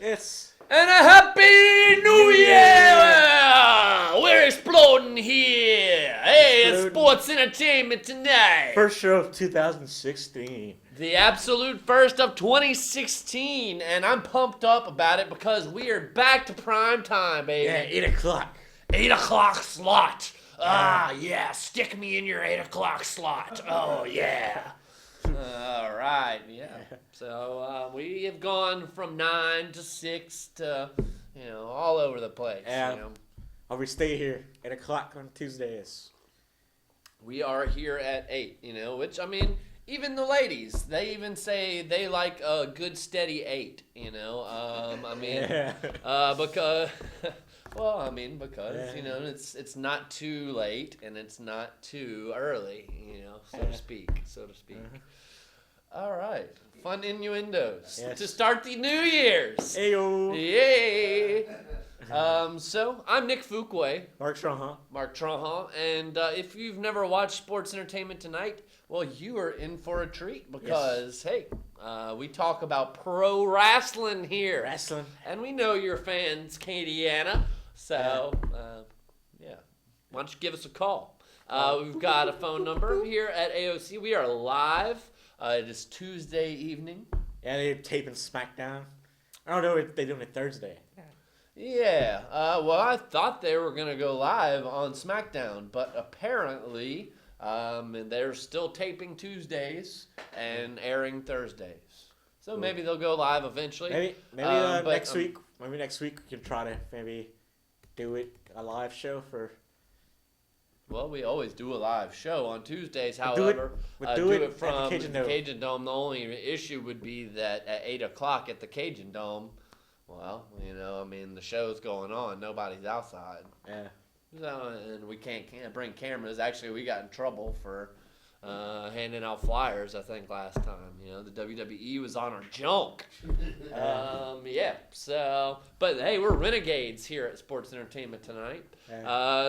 And a happy New Year! We're exploding here. Hey, it's sports entertainment tonight. First show of 2016. The absolute first of 2016, and I'm pumped up about it because we are back to prime time, baby. Yeah, 8 o'clock. 8 o'clock slot. Yeah, stick me in your 8 o'clock slot. Oh, yeah. All right, yeah. So we have gone from 9 to 6 to, all over the place. Yeah. We stay here 8 o'clock on Tuesdays. We are here at 8, which, even the ladies, they even say they like a good steady 8, because... because it's not too late and it's not too early, so to speak. All right, fun innuendos to start the New Year's. Ayo. Yay! So I'm Nick Fuquay. Mark Trahan, and if you've never watched Sports Entertainment Tonight, well, you are in for a treat because we talk about pro wrestling here. And we know you're fans, Katiana. So, why don't you give us a call? We've got a phone number here at AOC. We are live. It is Tuesday evening. Yeah, they're taping SmackDown. I don't know if they're doing it Thursday. Yeah. Well, I thought they were going to go live on SmackDown, but apparently they're still taping Tuesdays and airing Thursdays. So maybe they'll go live eventually. Maybe next week. Maybe next week we can try to maybe do a live show for. Well, we always do a live show on Tuesdays. However, do it from the Cajun Dome. The only issue would be that at 8 o'clock at the Cajun Dome, well, the show's going on. Nobody's outside. Yeah. So, and we can't bring cameras. Actually, we got in trouble for handing out flyers, I think, last time. The WWE was on our junk. So, but hey, we're renegades here at Sports Entertainment Tonight.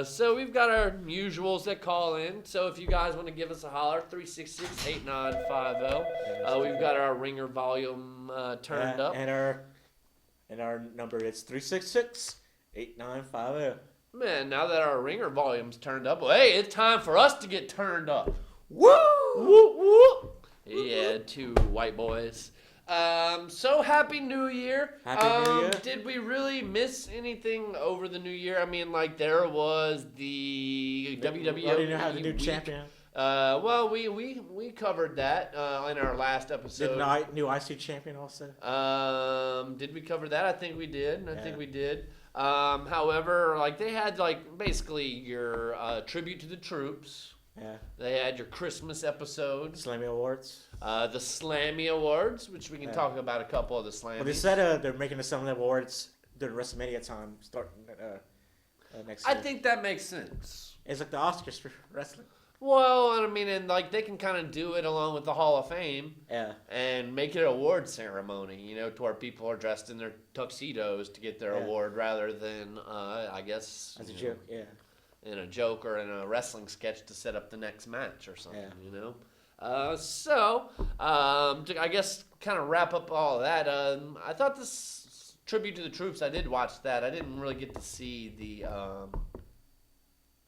So we've got our usuals that call in. So if you guys want to give us a holler, 366-8950. We've got our ringer volume turned up. And our number is 366-8950. Man, now that our ringer volume's turned up, well, hey, it's time for us to get turned up. Woo! Woo! Woo! Yeah, two white boys. So happy New Year. Happy New Year. Did we really miss anything over the New Year? There was the WWE. We didn't have the new champion. Well, we covered that in our last episode. New IC champion also. Did we cover that? I think we did. I think we did. However, they had basically your tribute to the troops. Yeah. They had your Christmas episode. Slammy Awards. The Slammy Awards, which we can talk about a couple of the Slammies. Well, they said they're making the Slammy Awards during WrestleMania time, starting next year. I think that makes sense. It's like the Oscars for wrestling. Well, they can kind of do it along with the Hall of Fame. Yeah. And make it an award ceremony, to where people are dressed in their tuxedos to get their award rather than, I guess... As a joke, in a joke or in a wrestling sketch to set up the next match or something, I guess kind of wrap up all of that. I thought this tribute to the troops, I did watch that. I didn't really get to see the...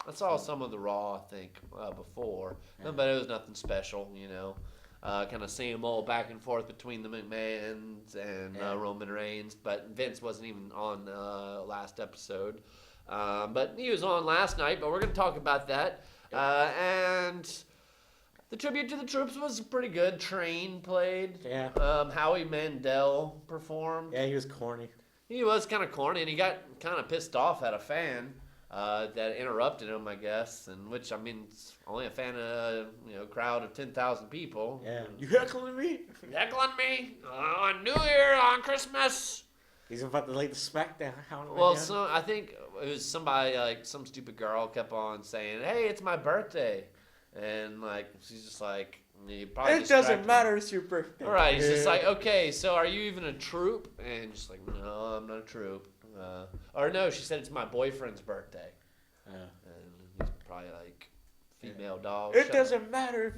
I saw some of the Raw, I think, before, but it was nothing special, kind of same old back and forth between the McMahons and Roman Reigns, but Vince wasn't even on last episode. But he was on last night, but we're going to talk about that. And the tribute to the troops was pretty good. Train played. Yeah. Howie Mandel performed. Yeah, he was corny. He was kind of corny, and he got kind of pissed off at a fan that interrupted him, I guess. And which, it's only a fan of a crowd of 10,000 people. Yeah. You heckling me? Heckling me on New Year, on Christmas. He's about to lay the SmackDown. Well, so I think it was somebody, some stupid girl kept on saying, "Hey, it's my birthday," and she's just like, you probably. It doesn't matter. It's your birthday. All right. He's just like, okay, so are you even a troop? And just like, no, I'm not a troop. Or no, she said it's my boyfriend's birthday. And he's probably like, female dog. It doesn't matter.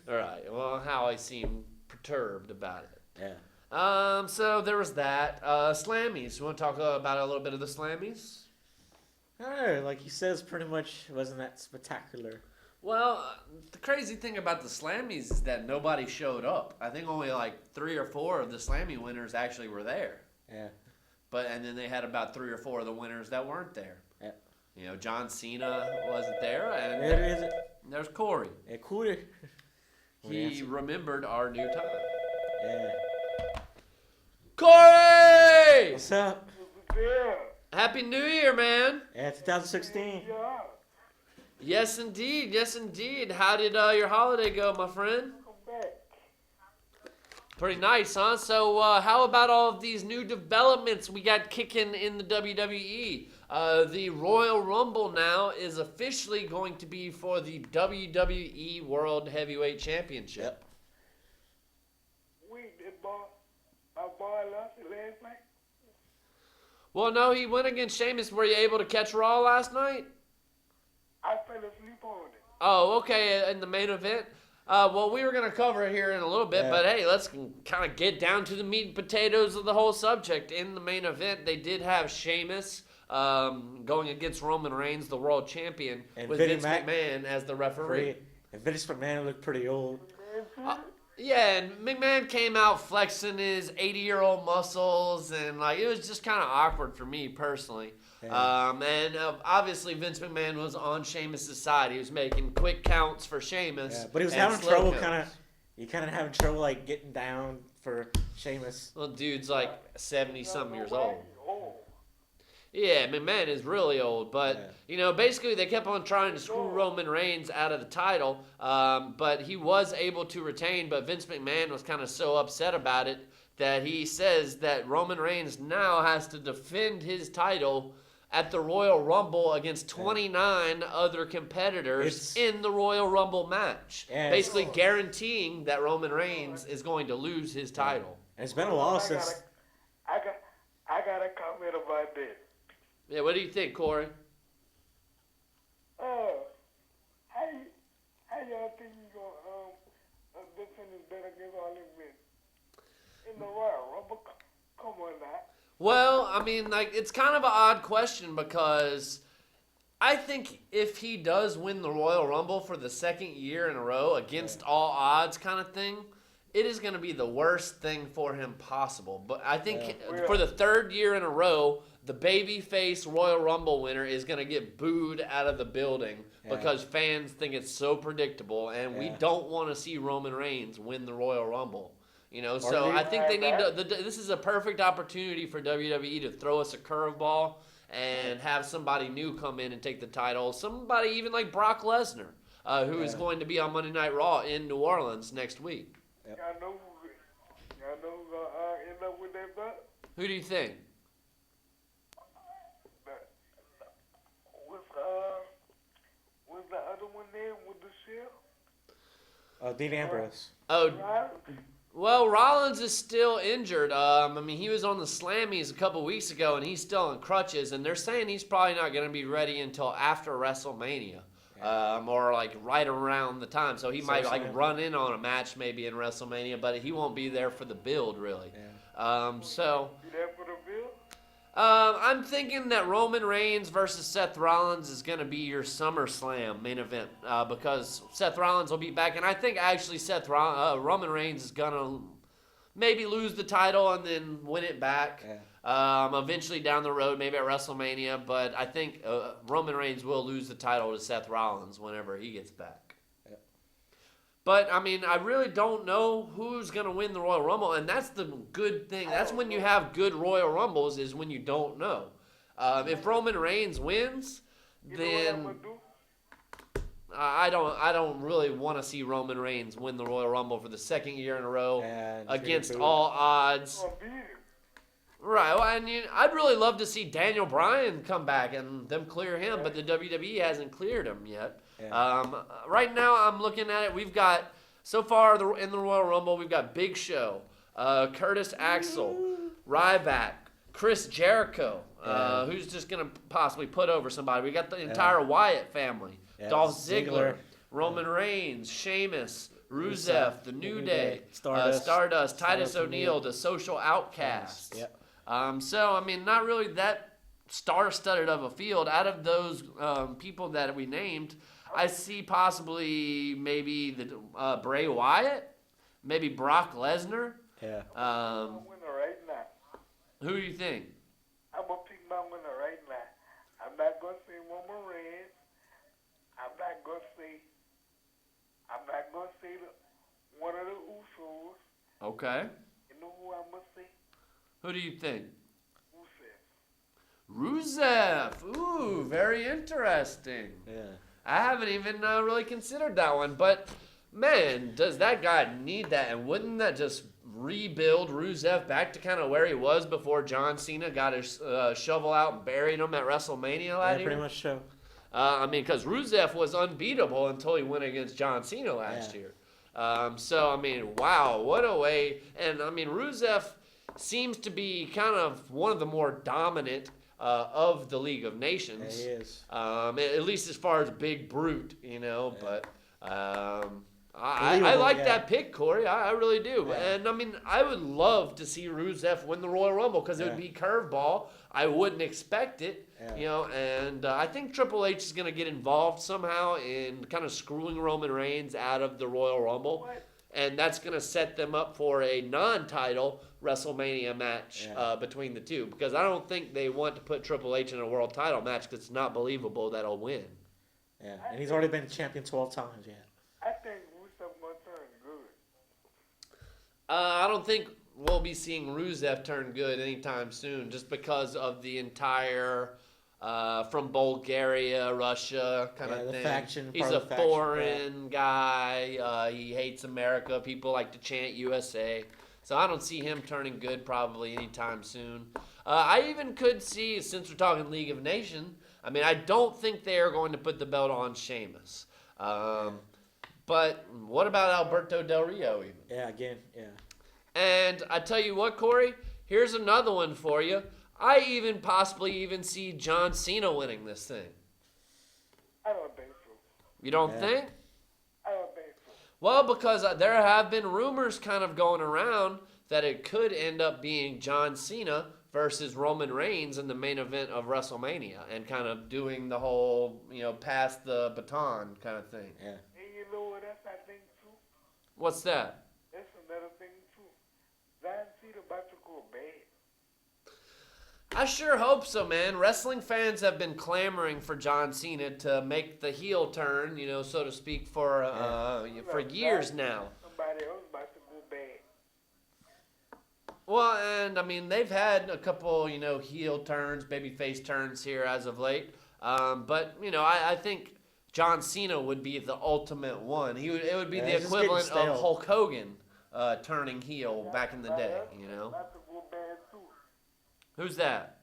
All right. Well, Howie seemed perturbed about it. Yeah. So there was that. Slammies. You want to talk about a little bit of the Slammies? Oh, like he says, pretty much wasn't that spectacular. Well, the crazy thing about the Slammies is that nobody showed up. I think only like 3 or 4 of the Slammy winners actually were there. Yeah. And then they had about 3 or 4 of the winners that weren't there. Yeah. You know, John Cena wasn't there, and There is it. there's Cory. Yeah, Cory. He remembered our new time. Yeah. Cory! What's up? Yeah. Happy New Year, man. Yeah, 2016. Yeah. Yes, indeed. Yes, indeed. How did your holiday go, my friend? Come back. Pretty nice, huh? So how about all of these new developments we got kicking in the WWE? The Royal Rumble now is officially going to be for the WWE World Heavyweight Championship. Yep. My boy lost it last night. Well, no, he went against Sheamus. Were you able to catch Raw last night? I fell asleep on it. Oh, okay, in the main event. Well, we were going to cover it here in a little bit, Yeah. but hey, let's kind of get down to the meat and potatoes of the whole subject. In the main event, they did have Sheamus going against Roman Reigns, the world champion, And with Vinnie Vince Mac- McMahon as the referee. And Vince McMahon looked pretty old. Yeah, and McMahon came out flexing his 80-year-old muscles, and like it was just kind of awkward for me personally. Yeah. And obviously Vince McMahon was on Sheamus' side. He was making quick counts for Sheamus. Yeah, but he was and having slow trouble counts. having trouble like getting down for Sheamus. Well, dude's like 70-something years Why? old. Oh. Yeah, McMahon is really old, but Yeah. you know, basically they kept on trying to screw Roman Reigns out of the title, but he was able to retain. But Vince McMahon was kind of so upset about it that he says that Roman Reigns now has to defend his title at the Royal Rumble against 29 other competitors in the Royal Rumble match, Yeah. basically guaranteeing that Roman Reigns is going to lose his title. And it's been a while I since. got a comment about that. Yeah, what do you think, Cory? How y'all think you gonna defend his bet against all them men in the Royal Rumble? Come on now. Well, I mean, like, it's kind of an odd question because I think if he does win the Royal Rumble for the second year in a row against all odds kind of thing, it is going to be the worst thing for him possible. But I think for the third year in a row, the babyface Royal Rumble winner is going to get booed out of the building because fans think it's so predictable, and we don't want to see Roman Reigns win the Royal Rumble. You know, so I think they need to. This is a perfect opportunity for WWE to throw us a curveball and have somebody new come in and take the title. Somebody even like Brock Lesnar, who is going to be on Monday Night Raw in New Orleans next week. Y'all know who's gonna end up with that belt? Who do you think? What's the other one there with the shield? Dean Ambrose. Oh, Right? well, Rollins is still injured. I mean, he was on the Slammies a couple weeks ago, and he's still on crutches, and they're saying he's probably not going to be ready until after WrestleMania. Or like right around the time. So he might like run in on a match maybe in WrestleMania, but he won't be there for the build really. So You there for the bill? I'm thinking that Roman Reigns versus Seth Rollins is going to be your SummerSlam main event because Seth Rollins will be back, and I think actually Roman Reigns is going to maybe lose the title and then win it back. Eventually down the road, maybe at WrestleMania, but I think Roman Reigns will lose the title to Seth Rollins whenever he gets back. But, I mean, I really don't know who's going to win the Royal Rumble, and that's the good thing. That's when you have good Royal Rumbles is when you don't know. If Roman Reigns wins, then I don't really want to see Roman Reigns win the Royal Rumble for the second year in a row against all odds. Right, well, and I'd really love to see Daniel Bryan come back and them clear him, but the WWE hasn't cleared him yet. Right now, I'm looking at it. We've got, so far in the Royal Rumble, we've got Big Show, Curtis Axel, Ryback, Chris Jericho, who's just going to possibly put over somebody. We got the entire Wyatt family, Dolph Ziggler, Roman Reigns, Sheamus, Rusev, The New Day, Stardust, Titus O'Neil, The Social Outcast. Yep. So, I mean, not really that star-studded of a field. Out of those people that we named, I see possibly maybe the Bray Wyatt, maybe Brock Lesnar. Yeah. I'm a winner right now. Who do you think? I'm going to pick my winner right now. I'm not going to say Roman Reigns. I'm not going to say one of the Usos. Okay. You know who I'm going to say? Who do you think? Rusev. Rusev. Ooh, very interesting. Yeah. I haven't even really considered that one, but man, does that guy need that? And wouldn't that just rebuild Rusev back to kind of where he was before John Cena got his shovel out and buried him at WrestleMania last year? Pretty much so. I mean, because Rusev was unbeatable until he went against John Cena last year. So, I mean, wow, what a way. And, I mean, Rusev seems to be kind of one of the more dominant of the League of Nations. Yeah, he is. At least as far as Big Brute, you know. Yeah. But I like that pick, Cory. I really do. Yeah. And, I mean, I would love to see Rusev win the Royal Rumble because it would be curveball. I wouldn't expect it. Yeah. You know, and I think Triple H is going to get involved somehow in kind of screwing Roman Reigns out of the Royal Rumble. What? And that's going to set them up for a non-title WrestleMania match between the two. Because I don't think they want to put Triple H in a world title match because it's not believable that he'll win. Yeah, and he's already been champion 12 times, I think Rusev going to turn good. I don't think we'll be seeing Rusev turn good anytime soon just because of the entire... from Bulgaria, Russia, kind of the thing. faction. He's a foreign guy. He hates America. People like to chant USA. So I don't see him turning good probably anytime soon. I even could see, since we're talking League of Nations, I mean, I don't think they are going to put the belt on Sheamus. But what about Alberto Del Rio even? Yeah, again, yeah. And I tell you what, Cory, here's another one for you. I even possibly see John Cena winning this thing. I don't think so. You don't think? I don't think so. Well, because there have been rumors kind of going around that it could end up being John Cena versus Roman Reigns in the main event of WrestleMania and kind of doing the whole, pass the baton kind of thing. Yeah. And you know what else I think too? What's that? That's another thing too. John Cena about to go bad. I sure hope so, man. Wrestling fans have been clamoring for John Cena to make the heel turn, so to speak, for years now. Somebody else about to go bad. Well, and I mean, they've had a couple, heel turns, babyface turns here as of late. But I think John Cena would be the ultimate one. It would be the equivalent of Hulk Hogan turning heel back in the day. About to go bad too. Who's that?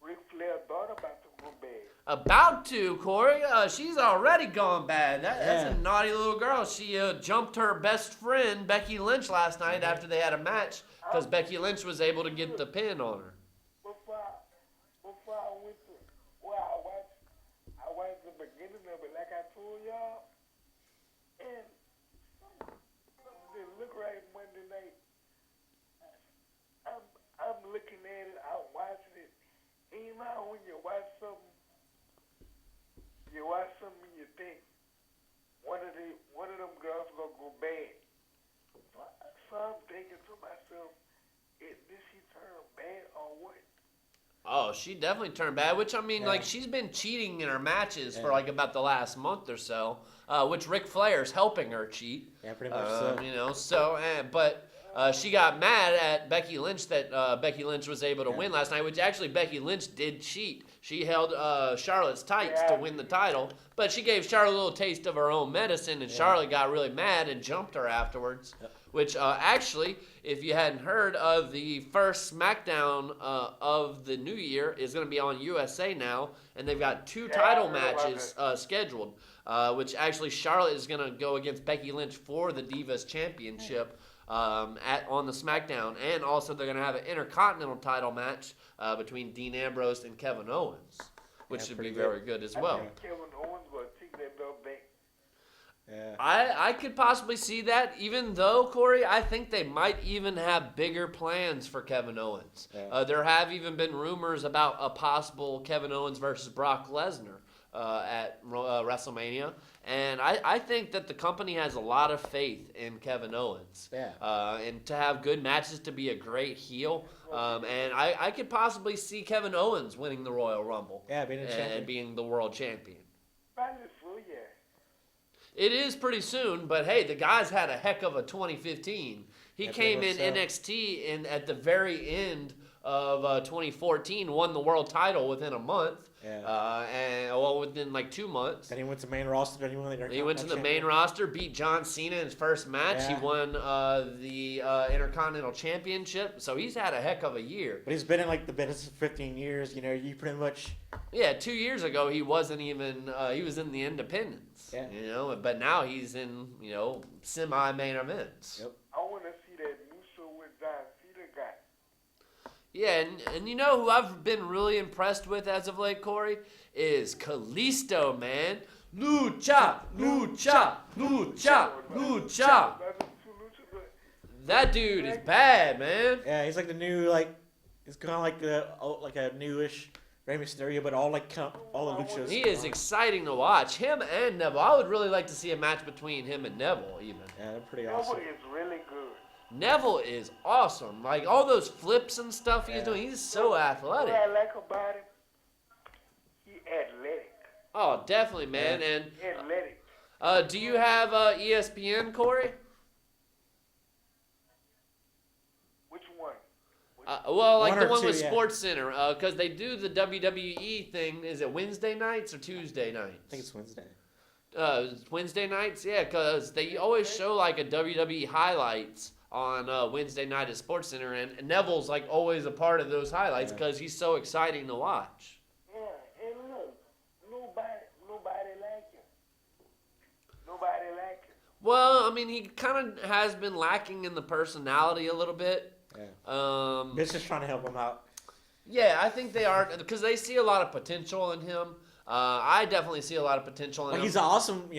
Ric Flair's daughter about to go bad. About to, Cory. She's already gone bad. That's a naughty little girl. She jumped her best friend, Becky Lynch, last night after they had a match because Becky Lynch was able to get the pin on her. Before I went to, I watched the beginning of it like I told y'all. And something didn't look right Monday night. I'm looking at it, I'm watching it. And you know when you watch something and you think, one of them girls gonna go bad. So I'm thinking to myself, did she turn bad or what? Oh, she definitely turned bad, which, I mean, she's been cheating in her matches for, about the last month or so, which Ric Flair's helping her cheat. Yeah, pretty much so. But she got mad at Becky Lynch that Becky Lynch was able to win last night, which actually Becky Lynch did cheat. She held Charlotte's tights to win the title, but she gave Charlotte a little taste of her own medicine, and Charlotte got really mad and jumped her afterwards. Which actually, if you hadn't heard, the first SmackDown of the new year is going to be on USA now, and they've got 2 title matches scheduled, which actually Charlotte is going to go against Becky Lynch for the Divas Championship on the SmackDown, and also they're going to have an Intercontinental title match between Dean Ambrose and Kevin Owens, which should be very good as well. I think Kevin Owens will take that belt back. Yeah. I could possibly see that, even though, Corey, I think they might even have bigger plans for Kevin Owens. Yeah. There have even been rumors about a possible Kevin Owens versus Brock Lesnar at WrestleMania. And I think that the company has a lot of faith in Kevin Owens. Yeah. And to have good matches, to be a great heel. And I could possibly see Kevin Owens winning the Royal Rumble. Yeah, being a champion. And being the world champion. Yeah. It is pretty soon, but hey, the guy's had a heck of a 2015. He Yeah, came pretty in much NXT at the very end of 2014, won the world title within a month. Yeah. And within like 2 months. Then he went to main roster. Then He went to the main roster, beat John Cena in his first match. Yeah. He won the Intercontinental Championship. So he's had a heck of a year. But he's been in like the business for 15 years. You know, you pretty much. Yeah, 2 years ago he wasn't even. He was in the Independents. Yeah. You know, but now he's in semi-main events. Yep. I want to see that new show with John Cena guy. Yeah, and you know who I've been really impressed with as of late, Corey, is Kalisto, man. Lucha, lucha, lucha, lucha. That dude is bad, man. Yeah, he's like the new like. It's kind of like a newish Rey Mysterio, but all the luchas. He is exciting to watch. Him and Neville. I would really like to see a match between him and Neville, even. Yeah, they're pretty awesome. Neville is really good. Neville is awesome. Like all those flips and stuff he's doing, he's so athletic. What I like about him, he athletic. Oh, definitely, man. Yeah. And Athletic. do you have ESPN, Corey? Which one? Well, like One the or one two, with yeah. Sports Center, because they do the WWE thing. Is it Wednesday nights or Tuesday nights? I think it's Wednesday. Wednesday nights, yeah, because they always show like a WWE highlights on Wednesday night at Sports Center, and Neville's like always a part of those highlights because he's so exciting to watch. Yeah, and look, nobody like him. Nobody like him. Well, I mean, he kind of has been lacking in the personality a little bit. Yeah. Vince is trying to help him out. Yeah, I think they are, because they see a lot of potential in him. I definitely see a lot of potential in him. He's an awesome,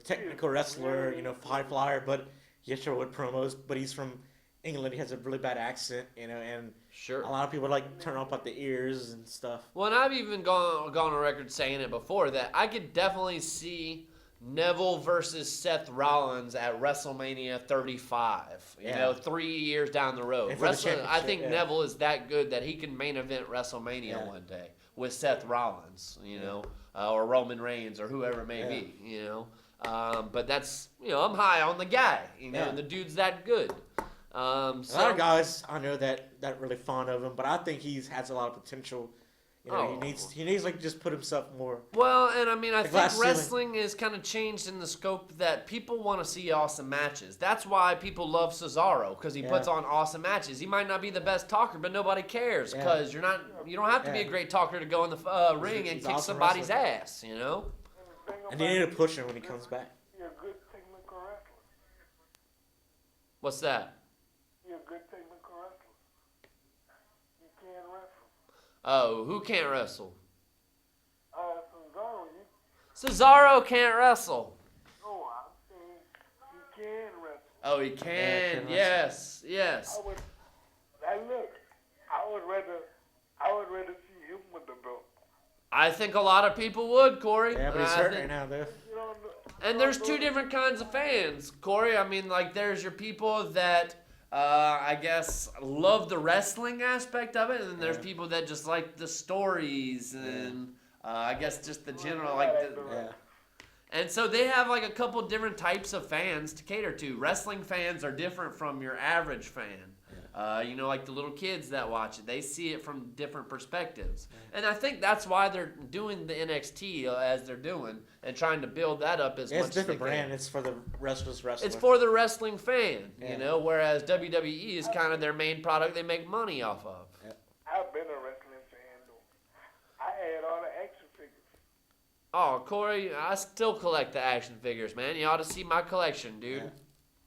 technical wrestler, high flyer, but he gets with promos. But he's from England. He has a really bad accent, and Sure. a lot of people like turn off at the ears and stuff. Well, and I've even gone on record saying it before that I could definitely see Neville versus Seth Rollins at WrestleMania 35. You Yeah. know, 3 years down the road. And for the I championship, think yeah. Neville is that good that he can main event WrestleMania one day with Seth Rollins, or Roman Reigns or whoever it may be, But that's, I'm high on the guy, and the dude's that good. A lot of guys I know that really fond of him, but I think he has a lot of potential. He needs like just put himself more. Well, and I mean, I glass think ceiling. wrestling is kind of changed in the scope that people want to see awesome matches. That's why people love Cesaro, because he puts on awesome matches. He might not be the best talker, but nobody cares, because you don't have to be a great talker to go in the ring and he's kick awesome somebody's wrestler. ass, And they need to push him when he comes back. You're a good technical wrestler. What's that? You're a good technical wrestler. You can wrestle. Oh, who can't wrestle? Cesaro, Cesaro can't wrestle. no, I'm saying he can wrestle. Oh, he can. can Yes. I would rather see him with the belt. I think a lot of people would, Corey. Yeah, but he's I hurt think- right now, though. You don't know. And there's two different kinds of fans, Corey. I mean, like, there's your people that, I guess, love the wrestling aspect of it, and then there's people that just like the stories and, I guess, just the general, like, Yeah. and so they have, like, a couple different types of fans to cater to. Wrestling fans are different from your average fan. Like the little kids that watch it, they see it from different perspectives. And I think that's why they're doing the NXT as they're doing and trying to build that up as It's much a as they different can. brand. It's for the wrestler. It's for the wrestling fan, Yeah. whereas WWE is kind of their main product they make money off of. I've been a wrestling fan, though. I had all the action figures. Oh, Corey, I still collect the action figures, man. You ought to see my collection, dude. Yeah.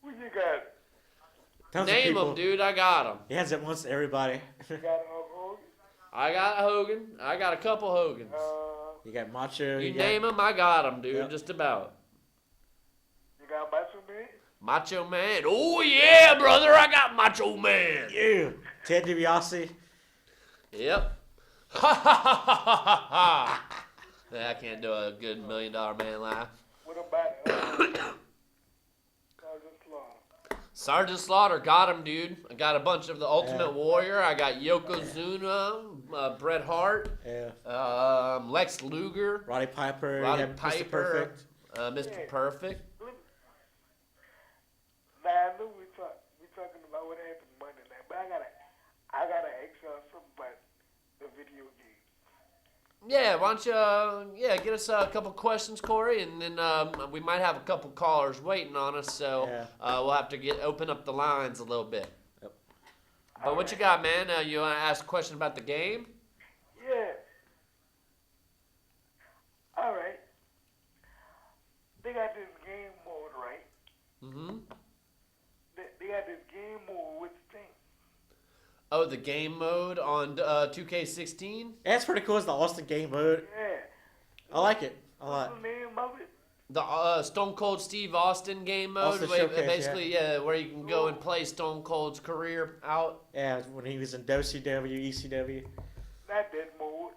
Who you got? Tons of Name people. them, dude. I got them. He has it once to everybody. You got Hulk Hogan? I got Hogan. I got a couple Hogans. You got Macho. You got- name them, I got them, dude. Yep. Just about. Man? Macho Man. Oh, yeah, brother. I got Macho Man. Yeah. Ted DiBiase. Yep. Ha ha ha ha ha ha. Yeah, I can't do a good $1 Million Man laugh. What about Sergeant Slaughter? Sergeant Slaughter, got him, dude. I got a bunch of the Ultimate Yeah. Warrior. I got Yokozuna, Bret Hart, Yeah. Lex Luger, Roddy Piper. Roddy yeah, Mr. Piper, Perfect. Mr. Yeah. Perfect. Now I know we talking about what happened Monday night, but I gotta ask y'all something about the video game. Yeah, why don't you, get us a couple questions, Cory, and then we might have a couple callers waiting on us, so we'll have to open up the lines a little bit. Yep. But what you got, man? You want to ask a question about the game? Yeah. All right. They got this game mode, right? Mm-hmm. They got this game mode with the thing. Oh, the game mode on 2K16? Yeah, it's pretty cool. It's the Austin game mode. Yeah. I like it a What's lot. the name of it? The Stone Cold Steve Austin game mode, Austin where, Showcase, basically, where you can go and play Stone Cold's career out. Yeah, when he was in WCW, ECW. Not that mode.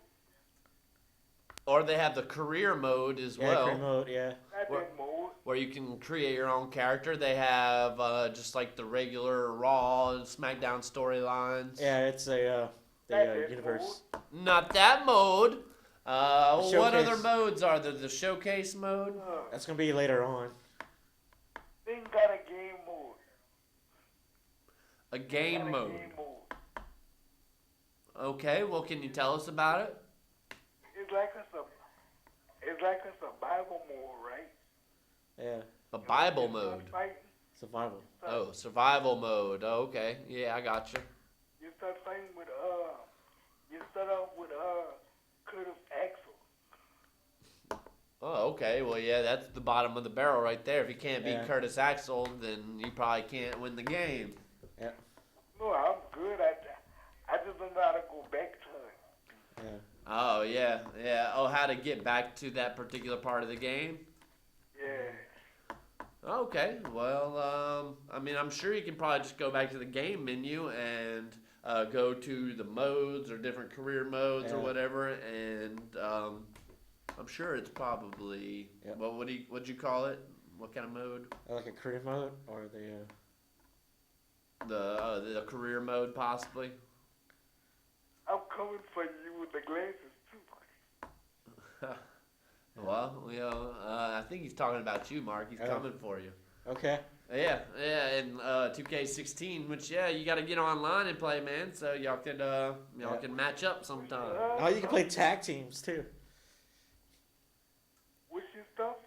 Or they have the career mode as Yeah, well, career mode, yeah. Not What? that mode. where you can create your own character. They have just like the regular Raw and SmackDown storylines. Yeah, it's a That universe. Not that mode. What Showcase. other modes are there? The showcase mode? That's gonna be later on. Thing got a game mode. A Got game a mode. game mode. Okay, well, can you tell us about it? It's like a survival mode, right? Yeah, A Bible You start mode. fighting, survival. Oh, survival mode. Oh, okay. Yeah, I got you. You start fighting with you start off with Curtis Axel. Oh, okay. Well, yeah, that's the bottom of the barrel right there. If you can't beat Yeah. Curtis Axel, then you probably can't win the game. Yeah, No, I'm good at that. I just don't know how to go back to it. yeah. Oh, yeah, yeah. Oh, how to get back to that particular part of the game? Yeah. Okay. Well, I mean, I'm sure you can probably just go back to the game menu and go to the modes or different career modes or Yeah. whatever, and I'm sure it's probably Yeah. what'd you call it? What kind of mode? Like a career mode or The career mode, possibly. I'm coming for you with the glasses too. Well, I think he's talking about you, Mark. He's Oh. coming for you. Okay. Yeah, and 2K16, which you got to get online and play, man. So y'all can match up sometime. Oh, you can play tag teams too. What's your stuff?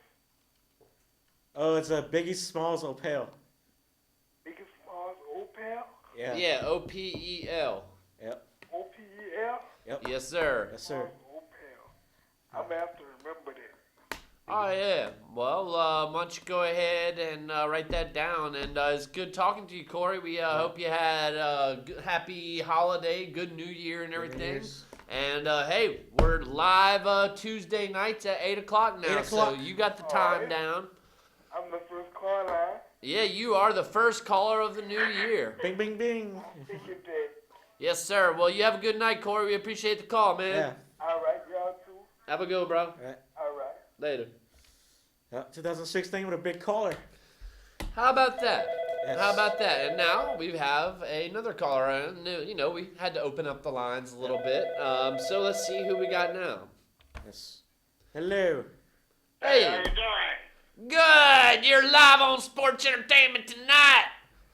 Oh, it's a Biggie Smalls Opal. Biggest Smalls Opal? Yeah. Yeah, OPEL. Yep. OPEL? Yep. Yes, sir. Yes, sir. Opal. I'm gonna have to remember that. Oh yeah. Well, why don't you go ahead and write that down? And it's good talking to you, Cory. We hope you had a happy holiday, good New Year, and everything. Year's. And hey, we're live Tuesday nights at 8:00 now, 8 o'clock. so you got the time Alright. down. I'm the first call line. Yeah, you are the first caller of the new year. Bing, bing, bing. Think you did. Yes, sir. Well, you have a good night, Cory. We appreciate the call, man. Yeah. Alright, y'all too. Have a good one, bro. All right. Alright. Later. 2016 with a big caller. How about that? Yes. How about that? And now we have another caller. And we had to open up the lines a little bit. So let's see who we got now. Yes. Hello. Hey, How you doing? good. You're live on Sports Entertainment tonight.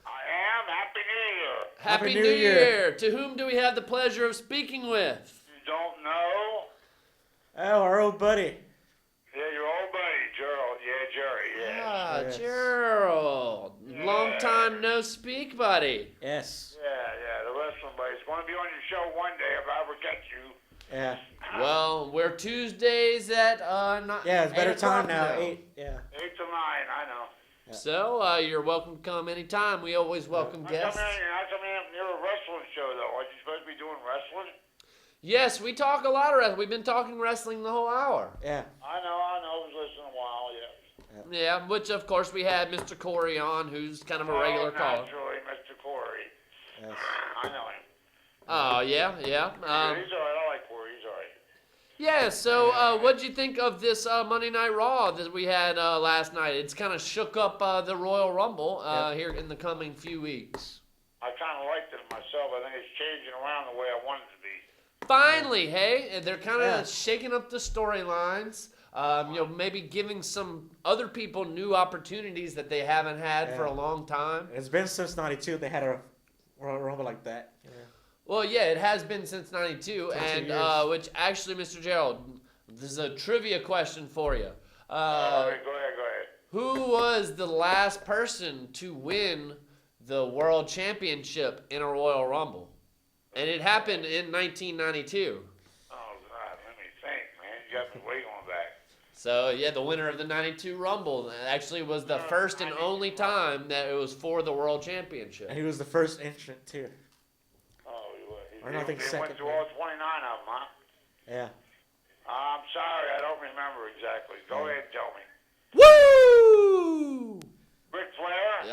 I am. Happy New Year. Happy New New Year. Year. To whom do we have the pleasure of speaking with? You don't know? Oh, our old buddy. Yeah, your old buddy, Gerald. Yeah, Jerry, yeah. Ah, Yes. Gerald. Long time no speak, buddy. Yes. Yeah, the wrestling buddies. Want to be on your show one day if I ever get you. Yeah. Well, we're Tuesdays at Yeah, it's better 8 time o'clock now. 8. Yeah. 8 to 9, I know. So you're welcome to come anytime. We always welcome How guests. come you're a wrestling show, though? Aren't you supposed to be doing wrestling? Yes, we talk a lot of wrestling. We've been talking wrestling the whole hour. Yeah. I know. I was listening a while, yeah. Yeah, which of course we had Mr. Cory on, who's kind of a regular caller. Naturally, Mr. Cory. Yes. I know him. Oh, yeah. He's all right. I like Cory. He's all right. Yeah, so what'd you think of this Monday Night Raw that we had last night? It's kind of shook up the Royal Rumble here in the coming few weeks. I kind of liked it myself. I think it's changing around the way I want it to be. Finally, hey, they're kind of shaking up the storylines. Maybe giving some other people new opportunities that they haven't had for a long time. It's been since '92 they had a Royal Rumble like that. Yeah. Well, yeah, it has been since '92, and which actually, Mr. Gerald, this is a trivia question for you. Go ahead. Who was the last person to win the World Championship in a Royal Rumble? And it happened in 1992. Oh, God, let me think, man. You got me way on back. So, yeah, the winner of the '92 Rumble actually was the first and only time that it was for the World Championship. And he was the first entrant, too. Or nothing second. Went through all 29 of them, huh? Yeah. I'm sorry, I don't remember exactly. Go ahead and tell me. Woo! Ric Flair?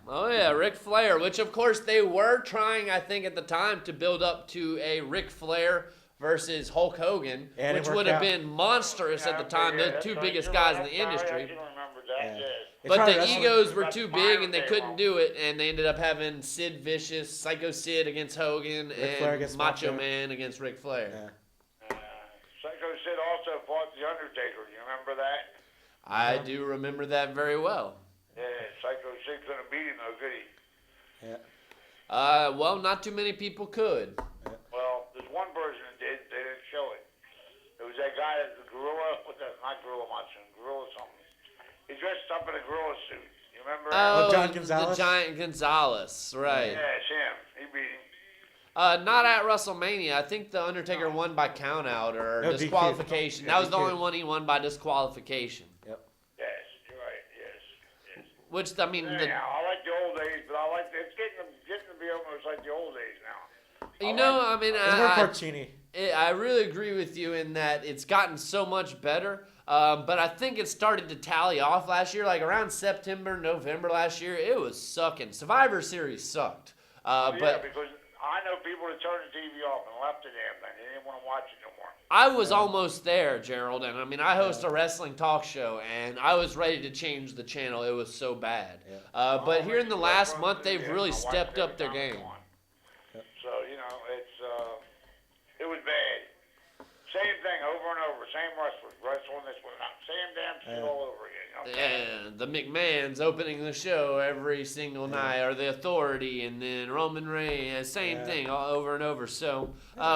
Oh, yeah, Ric Flair, which, of course, they were trying, I think, at the time to build up to a Ric Flair versus Hulk Hogan, which would have been monstrous at the time, the two biggest guys in the industry. I can remember that, yes. But the egos were too big and they couldn't do it, and they ended up having Sid Vicious, Psycho Sid against Hogan, and Macho Man against Ric Flair. Yeah. Psycho Sid also fought The Undertaker. You remember that? I do remember that very well. Yeah, Psycho Sid couldn't beat him, though, could he? Yeah. Well, not too many people could. Well, there's one person that did. They didn't show it. It was that guy, the gorilla, not gorilla monster, gorilla something. He dressed up in a gorilla suit. You remember? Oh, Giant Gonzalez? the Giant Gonzalez, right. Yeah, it's him. He beat him. Not at WrestleMania. I think the Undertaker won by countout or disqualification. That was the only one he won by disqualification. Yep. Yes, you're right. Yes. Which, I mean, I like the old days, but I like it's getting to be almost like the old days now. It's more cartoony. I really agree with you in that it's gotten so much better. But I think it started to tally off last year. Like around September, November last year, it was sucking. Survivor Series sucked. But because I know people that turned the TV off and left the damn thing. They didn't want to watch it no more. I was almost there, Gerald. And I mean, I host a wrestling talk show, and I was ready to change the channel. It was so bad. But here in the last month, they've really stepped up their game. So, it was bad. Same thing over and over. Same wrestlers wrestling this one out. Same damn shit all over again. And the McMahons opening the show every single night, or the Authority, and then Roman Reigns, same thing all over and over. So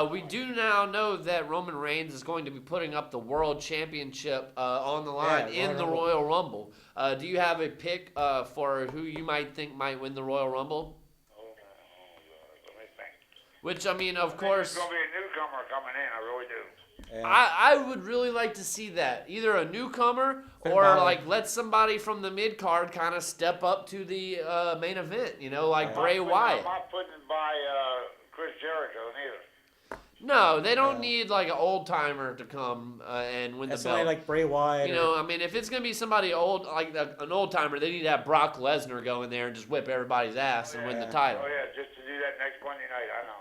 we do now know that Roman Reigns is going to be putting up the World Championship on the line in the Royal Rumble. Do you have a pick for who you might think might win the Royal Rumble? Let me think. Which, I mean, of course... There's going to be a newcomer coming in. I really do. Yeah. I would really like to see that. Either a newcomer or like let somebody from the mid card kind of step up to the main event, like Bray Wyatt. I'm not putting it by Chris Jericho neither. No, they don't need like an old timer to come and win the belt. Somebody like Bray Wyatt. I mean, if it's gonna be somebody old, like an old timer, they need to have Brock Lesnar go in there and just whip everybody's ass and win the title. Oh yeah, just to do that next Monday night. I know.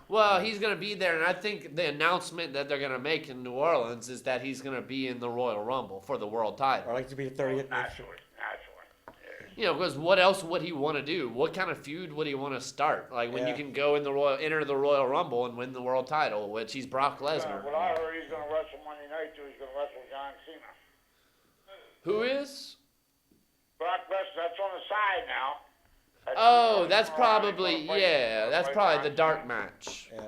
Well, he's going to be there, and I think the announcement that they're going to make in New Orleans is that he's going to be in the Royal Rumble for the world title. I'd like to be the 30th. Naturally. Because what else would he want to do? What kind of feud would he want to start? Like when you can go in enter the Royal Rumble and win the world title, which he's Brock Lesnar. Well, I heard he's going to wrestle Monday night too. He's going to wrestle John Cena. Who is? Brock Lesnar. That's on the side now. That's probably that's probably the dark match. Yeah.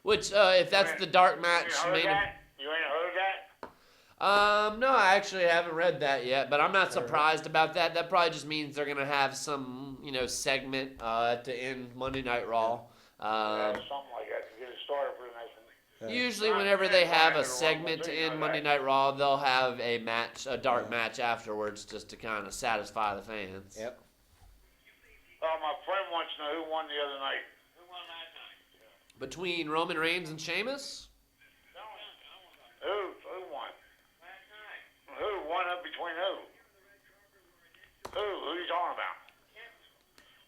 Which, if that's the dark match, You ain't heard that? No, I actually haven't read that yet, but I'm not surprised about that. That probably just means they're gonna have some, segment to end Monday Night Raw. Something like that to get it started for the next one. Usually, whenever they have a segment to end Monday Night Raw, they'll have a match, a dark match afterwards, just to kind of satisfy the fans. Yep. My friend wants to know who won the other night. Who won that night? Between Roman Reigns and Sheamus? Who won? Who one up between who? Who you talking about?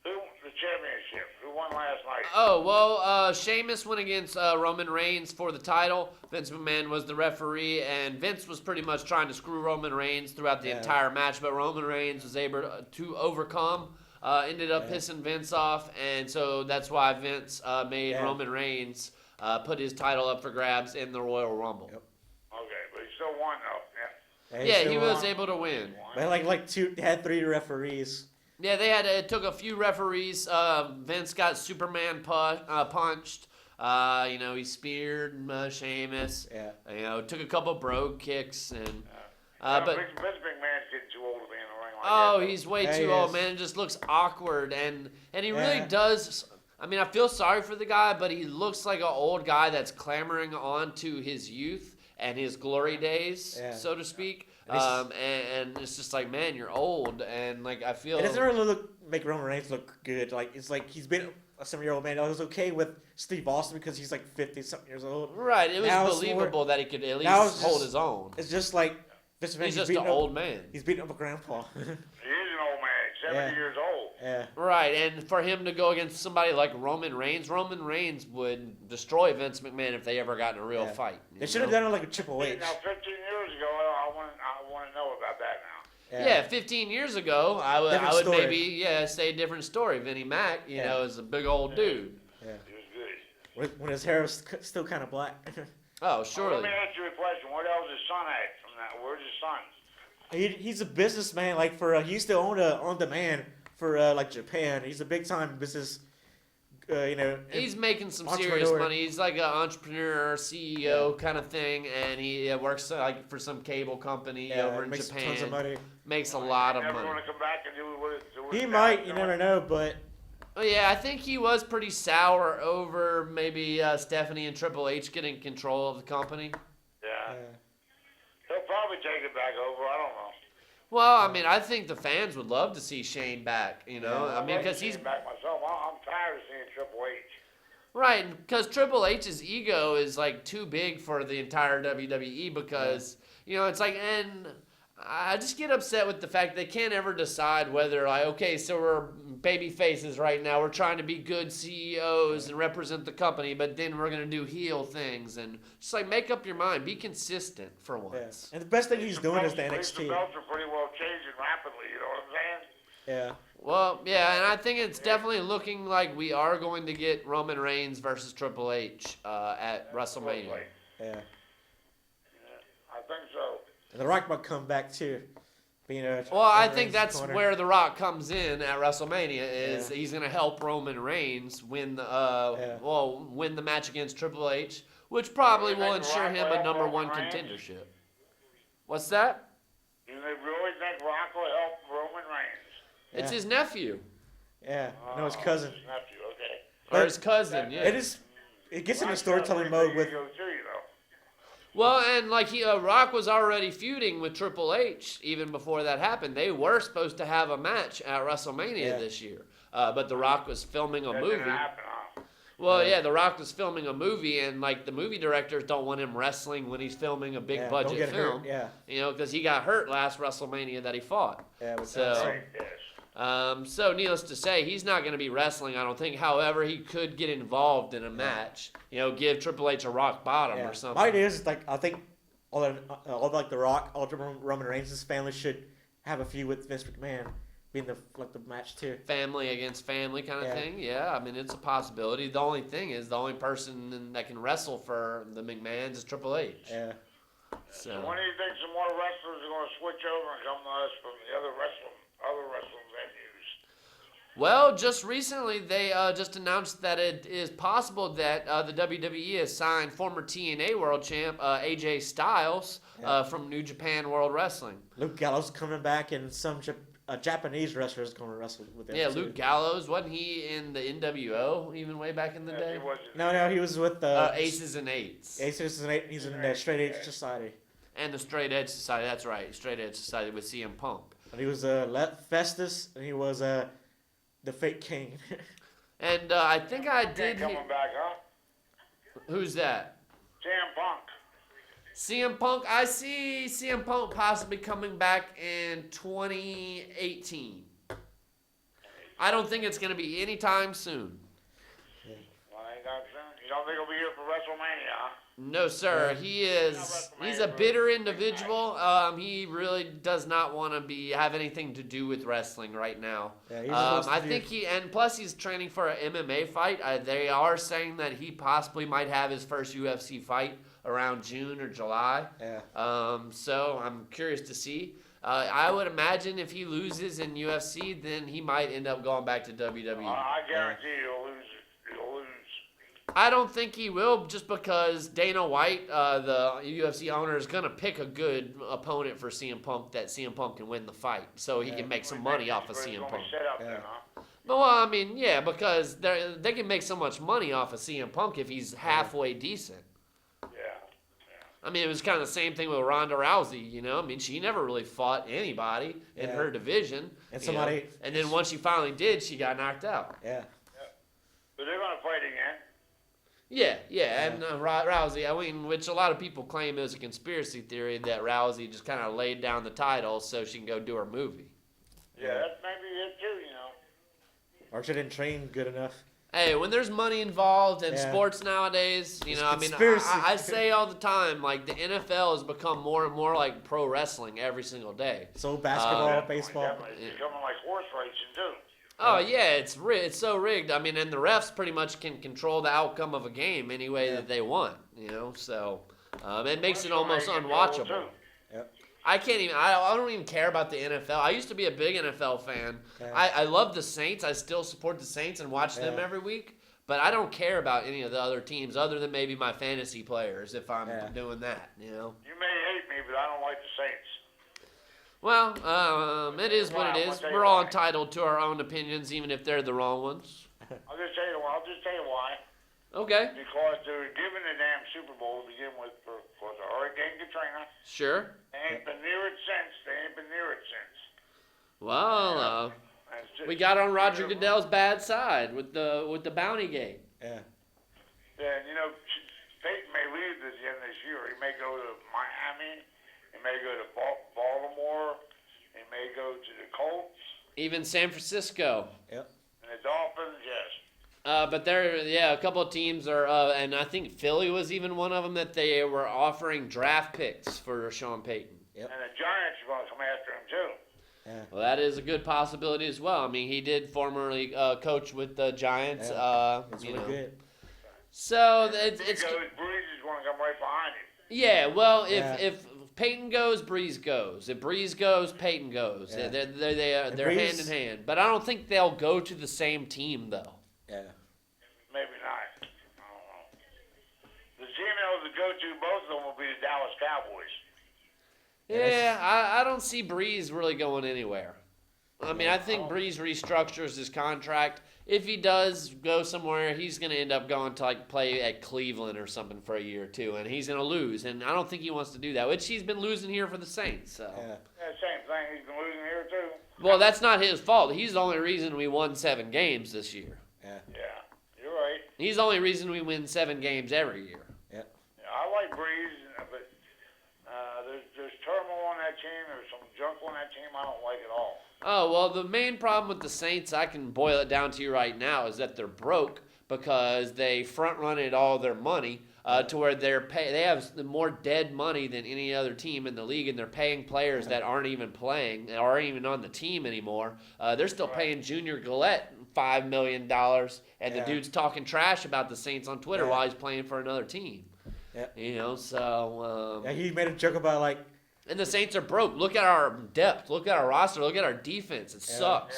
Who won the championship? Who won last night? Oh, well, Sheamus went against Roman Reigns for the title. Vince McMahon was the referee, and Vince was pretty much trying to screw Roman Reigns throughout the entire match, but Roman Reigns was able to overcome, ended up pissing Vince off, and so that's why Vince made Roman Reigns put his title up for grabs in the Royal Rumble. Yep. Okay, but he still won, though. Yeah, Yeah, he was able to win. They had 3 referees. Yeah, it took a few referees. Vince got Superman punched. He speared Sheamus. Yeah. Took a couple brogue kicks and. Vince McMahon's getting too old to be in the ring like Oh, that. he's way too old, man. It just looks awkward, and he really does. I mean, I feel sorry for the guy, but he looks like an old guy that's clamoring on to his youth and his glory days, so to speak. And it's just like, man, you're old, and like I feel It doesn't really make Roman Reigns look good. Like it's like he's been a 7-year-old man. I was okay with Steve Austin because he's like 50-something years old. Right. It Now was it's believable that he could at least hold his own. It's just like He's just an old man. He's beating up a grandpa. He is an old man, 70 years old. Yeah. Right, and for him to go against somebody like Roman Reigns would destroy Vince McMahon if they ever got in a real fight. They should have done it like a Triple H. Now, 15 years ago, I want to know about that now. Yeah, 15 years ago, I would story. maybe say a different story. Vinnie Mac, you know, is a big old dude. Yeah. He was good. When his hair was still kind of black. Oh, Let surely. me ask you a question. What else his son had from that? Where's his son? He's a businessman. Like he used to own On Demand for like Japan. He's a big time business. He's making some serious entrepreneur. money. He's like an entrepreneur, CEO kind of thing, and he works like for some cable company over in makes Japan. tons of money. Makes a lot of Never money. want to come back and do what He might. You never know, but. Oh, yeah, I think he was pretty sour over maybe Stephanie and Triple H getting control of the company. Yeah. He'll probably take it back over. I don't know. Well, I mean, I think the fans would love to see Shane back, I mean, I'd like to because see he's... him back myself. I'm tired of seeing Triple H. Right, because Triple H's ego is, like, too big for the entire WWE because, it's like, and I just get upset with the fact they can't ever decide whether, like, okay, so we're baby faces right now. We're trying to be good CEOs and represent the company, but then we're going to do heel things. And just, like, make up your mind. Be consistent for once. And the best thing he's doing is the The NXT. belts are pretty well changing rapidly, you know what I'm saying? Yeah. Well, yeah, and I think it's definitely looking like we are going to get Roman Reigns versus Triple H at WrestleMania. Yeah. I think so. And The Rock might come back too. Well, I think that's where The Rock comes in at WrestleMania. Is he's going to help Roman Reigns win the win the match against Triple H, which probably will ensure him a number one contendership. What's that? Do they really think Rock will help Roman Reigns? It's his nephew. Yeah. No, his cousin. His nephew, okay. Or his cousin, yeah. It gets into storytelling mode with. Well, and like Rock was already feuding with Triple H even before that happened. They were supposed to have a match at WrestleMania this year, but The Rock was filming a movie. Didn't happen, huh? Well, yeah, The Rock was filming a movie, and like the movie directors don't want him wrestling when he's filming a big budget don't get film. hurt, because he got hurt last WrestleMania that he fought. Yeah, but So, Yes. so needless to say, he's not going to be wrestling, I don't think. However, he could get involved in a match. Give Triple H a rock bottom or something. My idea is I think all like The Rock, all Roman Reigns' family should have a feud with Vince McMahon, being the match too. Family against family kind of thing. Yeah, I mean, it's a possibility. The only thing is the only person that can wrestle for the McMahons is Triple H. Yeah. So When do you think some more wrestlers are going to switch over and come to us from the other wrestling venues? Well, just recently they just announced that it is possible that the WWE has signed former TNA World Champ AJ Styles from New Japan World Wrestling. Luke Gallows coming back, and some Japanese wrestlers going to wrestle with them. Yeah, too. Luke Gallows, wasn't he in the NWO even way back in the day? He wasn't. No, he was with Aces and Eights. Aces and Eight. He's in the Straight Edge Society. And the Straight Edge Society, that's right. Straight Edge Society with CM Punk. And he was Festus, and he was the Fake King. And I think I did. Coming back, huh? Who's that? CM Punk. CM Punk, I see CM Punk possibly coming back in 2018. I don't think it's going to be anytime soon. Well, anytime soon. You don't think he'll be here for WrestleMania, huh? No, sir. He's a bitter individual. He really does not want to have anything to do with wrestling right now. Yeah, I think and plus he's training for an MMA fight. They are saying that he possibly might have his first UFC fight around June or July. Yeah. So I'm curious to see. I would imagine if he loses in UFC, then he might end up going back to WWE. I guarantee he'll lose. I don't think he will, just because Dana White, the UFC owner, is going to pick a good opponent for CM Punk that CM Punk can win the fight, so he can make some money off of CM Punk. Well, I mean, yeah, because they can make so much money off of CM Punk if he's halfway decent. I mean, it was kind of the same thing with Ronda Rousey, you know? I mean, she never really fought anybody in her division. And and then once she finally did, she got knocked out. Yeah. But they're going to fight again. Yeah, and Rousey, I mean, which a lot of people claim is a conspiracy theory that Rousey just kind of laid down the title so she can go do her movie. Yeah, that may be it too, you know. Or she didn't train good enough. Hey, when there's money involved in sports nowadays, you know, I mean, I say all the time, like, the NFL has become more and more like pro wrestling every single day. So basketball, baseball. It's becoming like horse racing too. Oh, yeah, it's so rigged. I mean, and the refs pretty much can control the outcome of a game any way that they want, you know, so it makes it almost unwatchable. Yep. I don't even care about the NFL. I used to be a big NFL fan. Yeah. I love the Saints. I still support the Saints and watch them every week, but I don't care about any of the other teams other than maybe my fantasy players if I'm doing that, you know. You may hate me, but I don't like the Saints. Well, it is what it is. We're all entitled to our own opinions, even if they're the wrong ones. I'll just tell you why. Okay. Because they were given the damn Super Bowl to begin with for the Hurricane Katrina. Sure. They ain't been near it since. Well, we got on Roger Goodell's bad side with the bounty gate. Yeah. Yeah, and you know, Peyton may leave at the end of this year. He may go to Miami. He may go to Baltimore. He may go to the Colts. Even San Francisco. Yep. And the Dolphins, yes. But a couple of teams are, and I think Philly was even one of them that they were offering draft picks for Sean Payton. Yep. And the Giants are going to come after him too. Yeah. Well, that is a good possibility as well. I mean, he did formerly coach with the Giants. It's really good. So it's Breeze is going to come right behind him. Yeah, well, if Peyton goes, Breeze goes. If Breeze goes, Peyton goes. Yeah. They're hand in hand. But I don't think they'll go to the same team though. Yeah. Maybe not. I don't know. The team that will go to both of them will be the Dallas Cowboys. Yeah, I don't see Breeze really going anywhere. I mean, I think Breeze restructures his contract. If he does go somewhere, he's going to end up going to like play at Cleveland or something for a year or two, and he's going to lose. And I don't think he wants to do that, which he's been losing here for the Saints. So. Yeah. Same thing. He's been losing here too. Well, that's not his fault. He's the only reason we won 7 games this year. Yeah. Yeah, you're right. He's the only reason we win 7 games every year. Yeah. I like Breeze, but there's turmoil on that team. There's some junk on that team I don't like at all. Oh, well, the main problem with the Saints, I can boil it down to you right now, is that they're broke because they front-runted all their money to where they have more dead money than any other team in the league, and they're paying players that aren't even playing, or aren't even on the team anymore. They're still paying Junior Gillette $5 million, and the dude's talking trash about the Saints on Twitter while he's playing for another team. Yeah. You know, so... he made a joke about, like... And the Saints are broke. Look at our depth. Look at our roster. Look at our defense. It sucks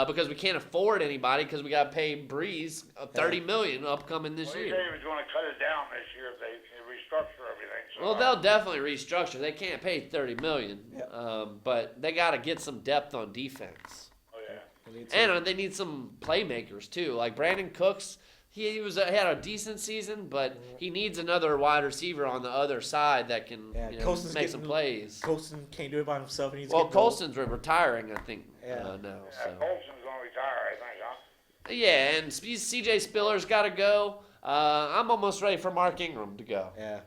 because we can't afford anybody because we got to pay Breeze $30 million upcoming this year. He said he was going to cut it down this year if they restructure everything. So well, they'll definitely restructure. They can't pay $30 million, but they got to get some depth on defense. Oh yeah. And they need some playmakers too. Like Brandon Cooks. He had a decent season, but he needs another wide receiver on the other side that can make some plays. Colston can't do it by himself. Colston's retiring, I think, now. Yeah, So. Colston's going to retire, I think, huh? Yeah, and C.J. Spiller's got to go. I'm almost ready for Mark Ingram to go. Yeah.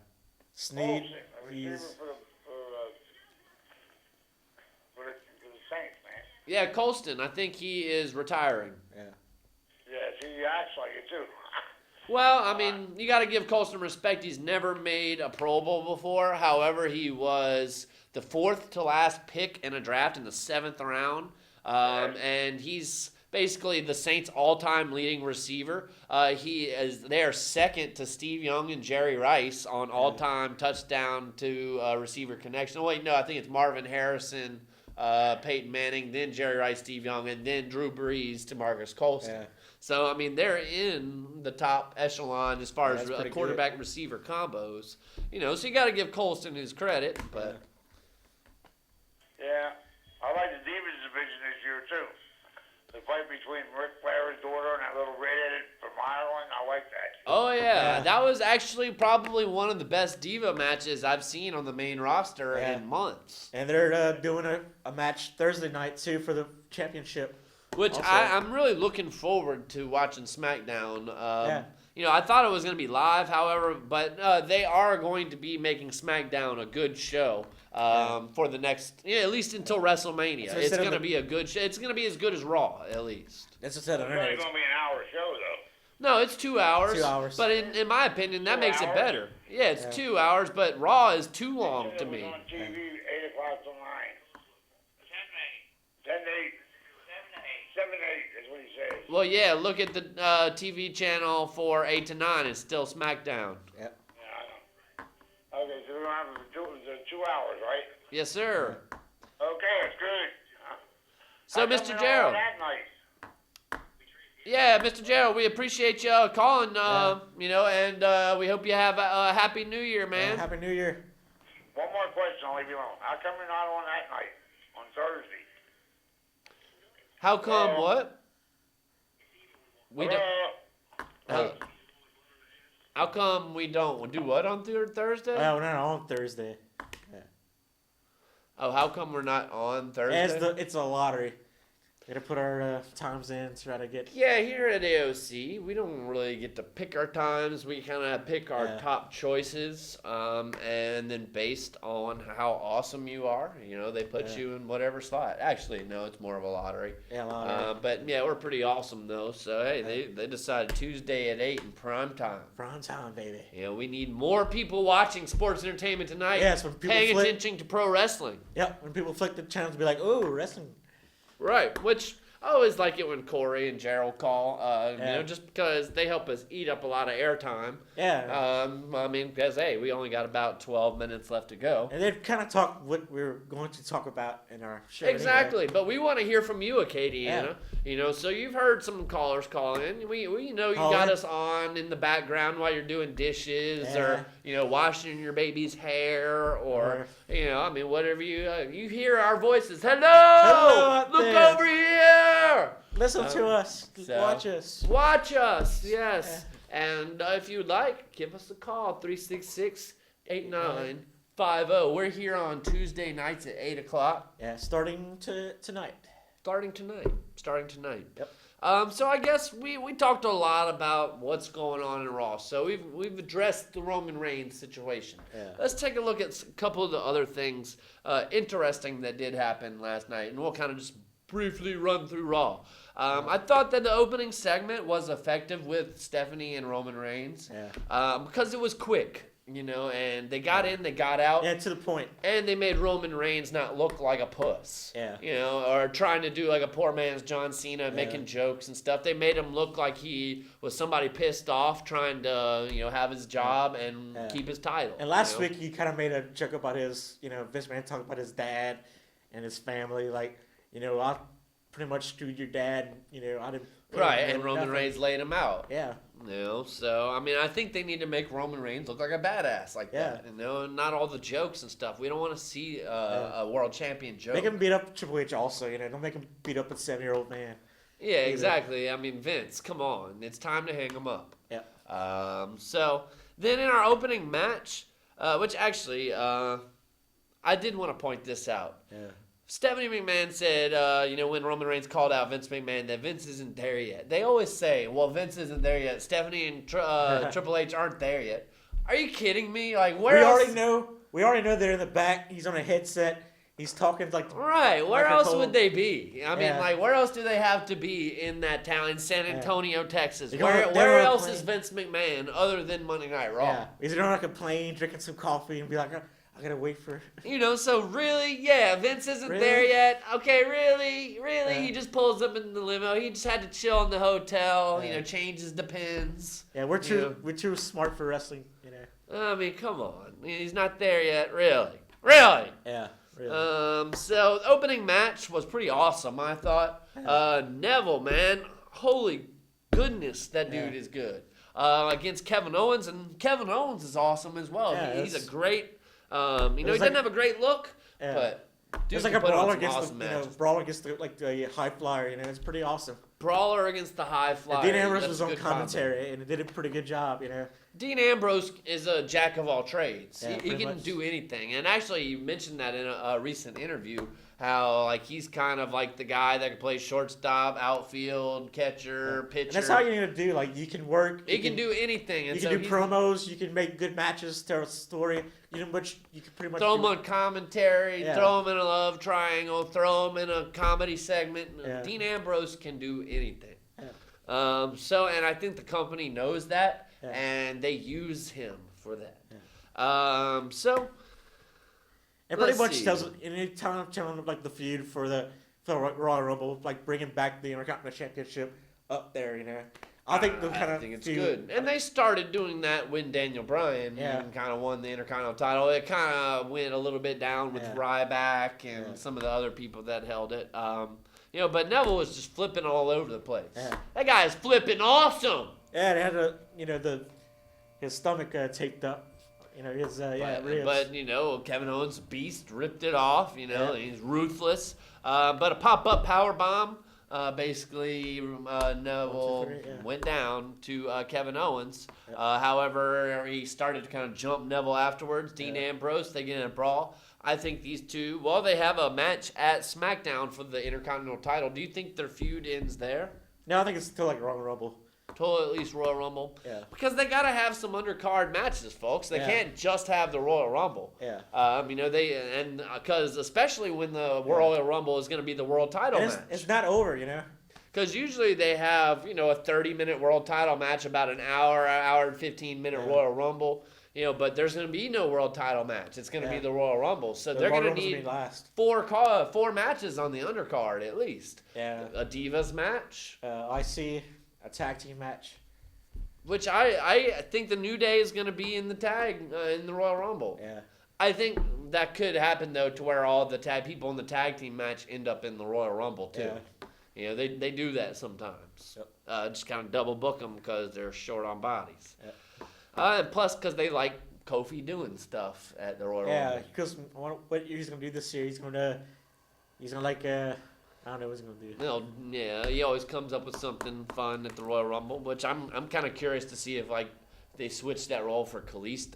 Snead. receiver He's for the Saints, man. Yeah, Colston. I think he is retiring. yeah. Yes, he acts like it too. Well, I mean, you got to give Colston respect. He's never made a Pro Bowl before. However, he was the 4th to last pick in a draft in the 7th round. And he's basically the Saints' all-time leading receiver. They are second to Steve Young and Jerry Rice on all-time touchdown to receiver connection. Oh, wait, no, I think it's Marvin Harrison, Peyton Manning, then Jerry Rice, Steve Young, and then Drew Brees to Marcus Colston. Yeah. So, I mean, they're in the top echelon as far as pretty quarterback-receiver combos. You know, so you got to give Colston his credit, but... Yeah, I like the Divas division this year too. The fight between Ric Flair's daughter and that little redheaded from Ireland, I like that. Oh, yeah. That was actually probably one of the best Diva matches I've seen on the main roster in months. And they're doing a match Thursday night, too, for the championship. Which Also. I'm really looking forward to watching SmackDown. You know, I thought it was going to be live, however, but they are going to be making SmackDown a good show for the next, at least until WrestleMania. So It's going to be a good show. It's going to be as good as Raw, at least. That's what I said on It's only internet. going to be an hour show though. No, it's 2 hours. 2 hours. But in my opinion, that 2 makes it hours? better. Yeah, it's 2 hours, but Raw is too long to It was me. on TV 8 o'clock till 9. 10 to 8. 7 to 8 is what he says. Well, yeah, look at the TV channel for 8 to 9. It's still SmackDown. Yeah. Yeah, I know. Okay, so we're going to have the 2 hours, right? Yes, sir. Okay, that's good. So, How come Mr. you're not Gerald. on that night? Yeah, Mr. Gerald, we appreciate you calling, you know, and we hope you have a happy New Year, man. Happy New Year. One more question, I'll leave you alone. How come you're not on that night, on Thursday? How come what? We don't. Hello? How come we don't do what on Thursday? We're not on Thursday. Oh, how come we're not on Thursday? It's a lottery. We gotta put our times in to try to get. Yeah, here at AOC, we don't really get to pick our times. We kind of pick our top choices, and then based on how awesome you are, you know, they put you in whatever slot. Actually, no, it's more of a lottery. Yeah, lottery. But yeah, we're pretty awesome though. So hey, they decided Tuesday at 8 in prime time. Prime time, baby. Yeah, we need more people watching sports entertainment tonight. Yes, when people paying flip- attention to pro wrestling. Yep, when people flick the channels, be like, "Oh, wrestling." Right, which I always like it when Cory and Gerald call, you Yeah. know, just because they help us eat up a lot of airtime. Yeah. I mean, because, hey, we only got about 12 minutes left to go. And they've kind of talked what we were going to talk about in our show. Exactly, but we want to hear from you, Acadiana. Yeah. You know, so you've heard some callers call in. We know you Call got in. us on in the background while you're doing dishes Yeah. or, you know, washing your baby's hair or, you know, I mean, whatever you hear our voices. Hello! out Look there. over here! Listen to us. so- Watch us. Watch us, yes. And if you'd like, give us a call, 366-8950. We're here on Tuesday nights at 8 o'clock. Yeah, starting tonight. Starting tonight. Yep. So I guess we talked a lot about what's going on in Raw. So we've addressed the Roman Reigns situation. Yeah. Let's take a look at a couple of the other things interesting that did happen last night, and we'll kind of just briefly run through Raw. I thought that the opening segment was effective with Stephanie and Roman Reigns because it was quick. You know, and they got in, they got out. Yeah, to the point. And they made Roman Reigns not look like a puss. Yeah. You know, or trying to do like a poor man's John Cena, making jokes and stuff. They made him look like he was somebody pissed off trying to, you know, have his job and keep his title. And last week he kind of made a joke about his, you know, Vince McMahon talking about his dad and his family. Like, you know, I pretty much screwed your dad. You know, I didn't. Right, and Roman Reigns laid him out. Yeah. You know, so, I mean, I think they need to make Roman Reigns look like a badass like that. You know, not all the jokes and stuff. We don't want to see a world champion joke. Make him beat up Triple H also, you know. Don't make him beat up a 7-year-old man. Yeah, exactly. I mean, Vince, come on. It's time to hang him up. Yeah. So, then in our opening match, which actually, I did want to point this out. Yeah. Stephanie McMahon said, you know, when Roman Reigns called out Vince McMahon that Vince isn't there yet. They always say, well, Vince isn't there yet. Stephanie and Triple H aren't there yet. Are you kidding me? Like, where We else? already know we already know they're in the back. He's on a headset. He's talking like Right, where else microphone. would they be? I mean, Yeah. like, where else do they have to be in that town, in San Antonio, Texas? They're on Where a else plane. is Vince McMahon other than Monday Night Raw? Yeah. He's on like a plane, drinking some coffee, and be like, I gotta wait for. You know, so really, yeah, Vince isn't Really? there yet. Okay, really? Yeah. He just pulls up in the limo. He just had to chill in the hotel, Yeah. you know, change his depends. Yeah, we're too smart for wrestling, you know. I mean, come on. I mean, he's not there yet, really. Really? Yeah, really. So the opening match was pretty awesome, I thought. Neville, man, holy goodness, that dude is good. Against Kevin Owens, and Kevin Owens is awesome as well. Yeah, He's a great, he doesn't have a great look, but dude It's like can a put on brawler some against awesome matches. brawler against the high flyer, you know. It's pretty awesome. Brawler against the high flyer. And Dean Ambrose That's was a on good combo. commentary, and he did a pretty good job, you know. Dean Ambrose is a jack of all trades. Yeah, he pretty can much. do anything. And actually, you mentioned that in a recent interview, how like he's kind of like the guy that can play shortstop, outfield, catcher, pitcher. And that's all you need to do. Like, you can work. He can do anything. And You so can do he's- promos. You can make good matches, tell a story. You can pretty much Throw him do- on commentary, Yeah. throw him in a love triangle, throw him in a comedy segment. Yeah. Dean Ambrose can do anything. Yeah. And I think the company knows that, Yeah. and they use him for that. Yeah. It pretty let's much see. tells any time telling like the feud for the Royal Rumble, like bringing back the Intercontinental Championship up there. You know, I think the kind I of think it's feud, good. And they started doing that when Daniel Bryan kind of won the Intercontinental title. It kind of went a little bit down with Ryback and some of the other people that held it. But Neville was just flipping all over the place. Yeah. That guy is flipping awesome. Yeah, they had his stomach taped up. You know, his ribs. But Kevin Owens, beast, ripped it off. He's ruthless. But a pop-up power bomb. Basically, Neville went down to Kevin Owens. However, he started to kind of jump Neville afterwards. Dean Ambrose, they get in a brawl. I think these two, they have a match at SmackDown for the Intercontinental title. Do you think their feud ends there? No, I think it's still like Royal Rumble. Till at least Royal Rumble? Yeah. Because they got to have some undercard matches, folks. They can't just have the Royal Rumble. Yeah. Because especially when the Royal Rumble is going to be the world title And match. it's not over, you know. Because usually they have, a 30-minute world title match, about an hour and 15-minute Royal Rumble. But there's going to be no world title match. It's going to be the Royal Rumble. So they're going to need four matches on the undercard at least. Yeah. A Divas match. IC, a tag team match. Which I think the New Day is going to be in the in the Royal Rumble. Yeah. I think that could happen though, to where all the people in the tag team match end up in the Royal Rumble too. Yeah. They do that sometimes. Yep. Just kind of double book them because they're short on bodies. Yep. And plus, because they like Kofi doing stuff at the Royal Yeah, Rumble. because what he's gonna do this year, he's gonna like I don't know what he's gonna do. He always comes up with something fun at the Royal Rumble, which I'm kind of curious to see if they switch that role for Kalisto.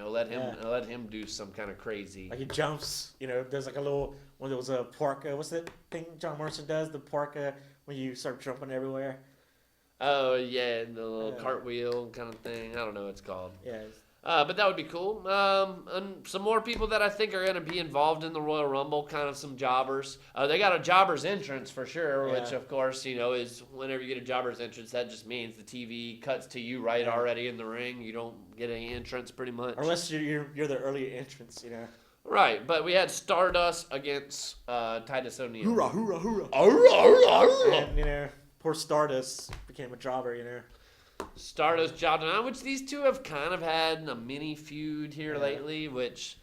Let him do some kind of crazy. Like he jumps, there's like a little one that was a park. What's that thing John Morrison does? The park when you start jumping everywhere. Oh yeah, the little cartwheel kind of thing. I don't know what it's called. Yeah. But that would be cool. And some more people that I think are going to be involved in the Royal Rumble, kind of some jobbers. They got a jobber's entrance for sure, which of course, is whenever you get a jobber's entrance, that just means the TV cuts to you already in the ring. You don't get any entrance pretty much. Unless you're the early entrance, Right, but we had Stardust against Titus O'Neil. Hoorah, hoorah, hoorah. And, poor Stardust became a jobber, Stardust jobbed on, which these two have kind of had a mini feud here lately, which,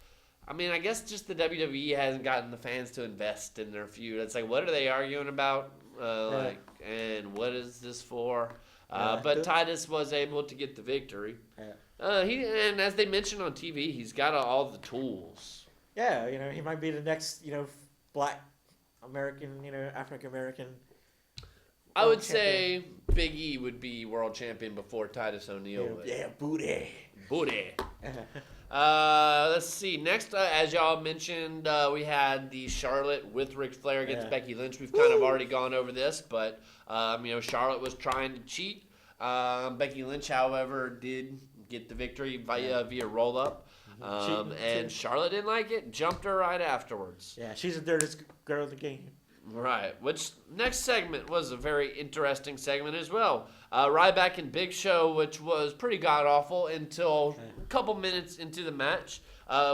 I guess just the WWE hasn't gotten the fans to invest in their feud. It's like, what are they arguing about? And what is this for? But Titus was able to get the victory. And as they mentioned on TV, he's got all the tools. Yeah, he might be the next, black American, African American. I would say Big E would be world champion before Titus O'Neil would. Yeah, booty. Booty. Let's see. Next, as y'all mentioned, we had the Charlotte with Ric Flair against Becky Lynch. We've kind of already gone over this, but Charlotte was trying to cheat. Becky Lynch, however, did get the victory via roll-up. And Charlotte didn't like it, jumped her right afterwards. Yeah, she's the dirtiest girl in the game. Right, which next segment was a very interesting segment as well. Ryback and Big Show, which was pretty god-awful until a couple minutes into the match.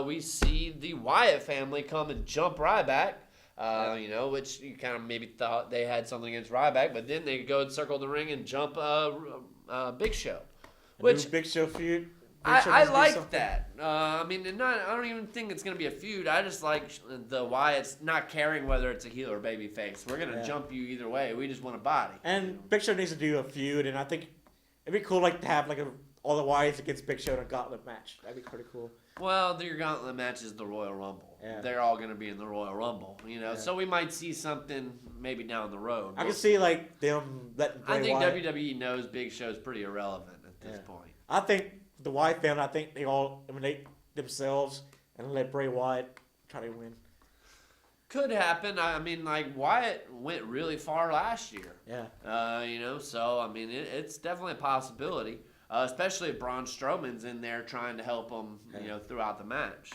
We see the Wyatt family come and jump Ryback, which you kind of maybe thought they had something against Ryback, but then they go and circle the ring and jump Big Show. Which Big Show feud. I like that. I don't even think it's going to be a feud. I just like the Wyatts not caring whether it's a heel or baby face. We're going to jump you either way. We just want a body. And Big Show needs to do a feud, and I think it'd be cool to have all the Wyatts against Big Show in a gauntlet match. That'd be pretty cool. Well, your gauntlet match is the Royal Rumble. Yeah. They're all going to be in the Royal Rumble, so we might see something maybe down the road. I can see them letting Bray I think Wyatt. WWE knows Big Show's pretty irrelevant at this point. I think the Wyatt family, they all eliminate themselves and let Bray Wyatt try to win. Could happen. Wyatt went really far last year. Yeah. It's definitely a possibility, especially if Braun Strowman's in there trying to help him, throughout the match.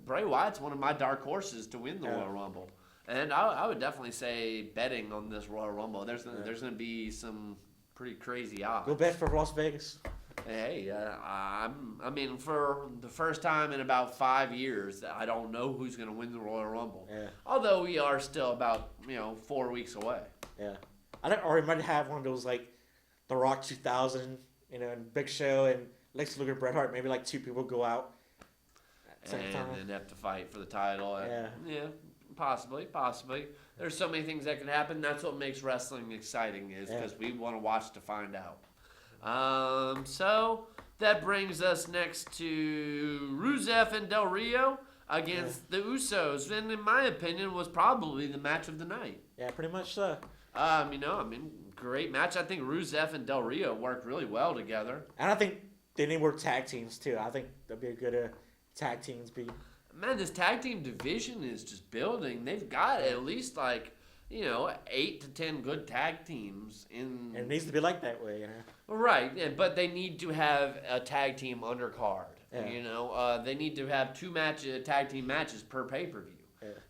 Bray Wyatt's one of my dark horses to win the Royal Rumble. And I would definitely say betting on this Royal Rumble. There's going to be some pretty crazy odds. Go bet for Las Vegas. Hey, for the first time in about 5 years, I don't know who's going to win the Royal Rumble. Yeah. Although we are still about 4 weeks away. Yeah. Or we might have one of those The Rock 2000, and Big Show and Lex Luger, Bret Hart. Maybe 2 people go out at the same time. And have to fight for the title. Yeah. Possibly. There's so many things that can happen. That's what makes wrestling exciting because we want to watch to find out. So that brings us next to Rusev and Del Rio against the Usos, and in my opinion was probably the match of the night. Yeah, pretty much so. Great match. I think Rusev and Del Rio worked really well together. And I think they need more tag teams too. I think that'd be a good tag teams. Man, this tag team division is just building. They've got at least 8 to 10 good tag teams in. And it needs to be that way, Right, but they need to have a tag team undercard. Yeah. They need to have 2 tag team matches per pay-per-view.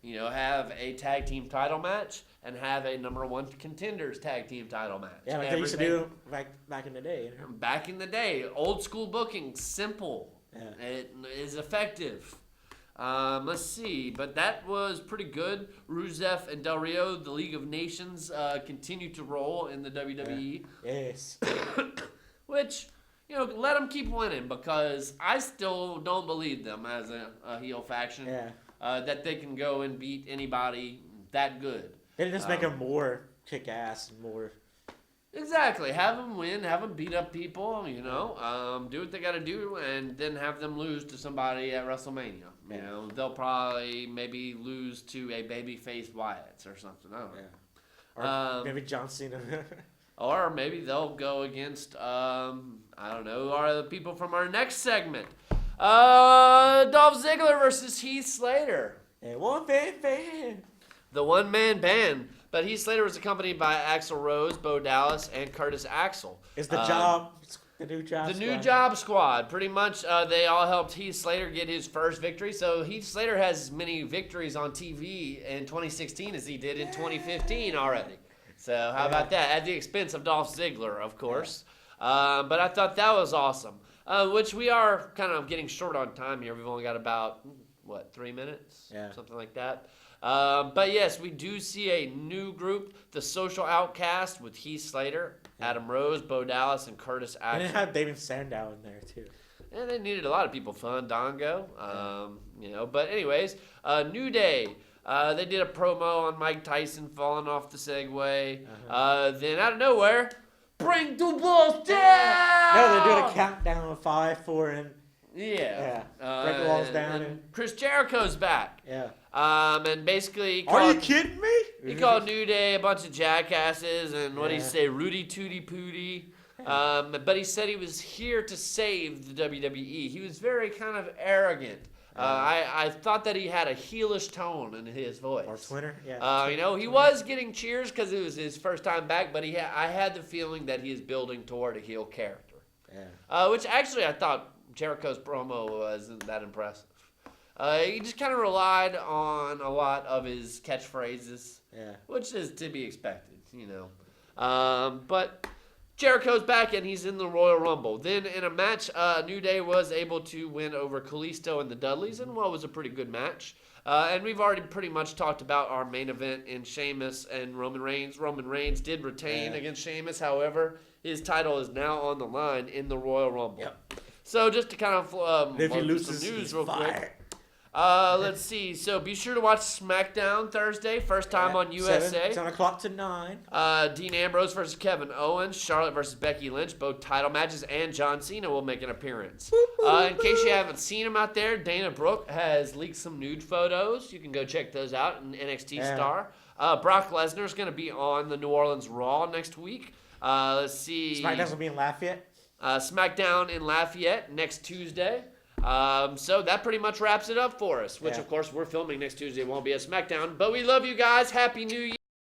Yeah. Have a tag team title match and have a number 1 contenders tag team title match. Yeah, like they used to do back in the day. Back in the day, old school booking, simple. Yeah. It is effective. Let's see, but that was pretty good. Rusev and Del Rio, the League of Nations, continue to roll in the WWE. Yeah. Yes. Which, let them keep winning because I still don't believe them as a heel faction. Yeah. That they can go and beat anybody that good. They just make them more kick ass and more. Exactly. Have them win. Have them beat up people. Do what they got to do, and then have them lose to somebody at WrestleMania. They'll probably maybe lose to a babyface Wyatt's or something. I don't know. Or maybe John Cena. Or maybe they'll go against I don't know. Who are the people from our next segment? Dolph Ziggler versus Heath Slater. And one man band. The one-man band. But Heath Slater was accompanied by Axl Rose, Bo Dallas, and Curtis Axel. Is the new job squad. Pretty much, they all helped Heath Slater get his first victory. So Heath Slater has as many victories on TV in 2016 as he did in 2015 already. So how about that? At the expense of Dolph Ziggler, of course. But I thought that was awesome. Which we are kind of getting short on time here. We've only got about, 3 minutes? Yeah. Something like that. But yes, we do see a new group, the Social Outcast, with Heath Slater, Adam Rose, Bo Dallas, and Curtis Axel. And they had David Sandow in there too. And they needed a lot of people. Fandango, But anyways, New Day. They did a promo on Mike Tyson falling off the Segway. Then out of nowhere, bring the walls down. No, they're doing a countdown of 5, 4, and yeah. Break the walls down. And Chris Jericho's back. Yeah. And basically, Are you kidding me? He called New Day a bunch of jackasses, and what did he say? Rudy Tooty Pooty. But he said he was here to save the WWE. He was very kind of arrogant. I thought that he had a heelish tone in his voice. Or Twitter, yeah. He was getting cheers because it was his first time back, but I had the feeling that he is building toward a heel character. Yeah. Which actually I thought Jericho's promo wasn't that impressive. He just kind of relied on a lot of his catchphrases, which is to be expected, But Jericho's back, and he's in the Royal Rumble. Then in a match, New Day was able to win over Kalisto and the Dudleys in what was a pretty good match. And we've already pretty much talked about our main event in Sheamus and Roman Reigns. Roman Reigns did retain against Sheamus. However, his title is now on the line in the Royal Rumble. Yep. So just to kind of if he loses, some news he's real fired. quick. Let's see. So be sure to watch SmackDown Thursday, first time on USA. 7 o'clock to 9. Dean Ambrose versus Kevin Owens, Charlotte versus Becky Lynch, both title matches, and John Cena will make an appearance. In case you haven't seen him out there, Dana Brooke has leaked some nude photos. You can go check those out in NXT Star. Brock Lesnar is going to be on the New Orleans Raw next week. Let's see. SmackDown's going to be in Lafayette. SmackDown in Lafayette next Tuesday. So that pretty much wraps it up for us, which of course we're filming next Tuesday. It won't be a SmackDown, but we love you guys. Happy New Year.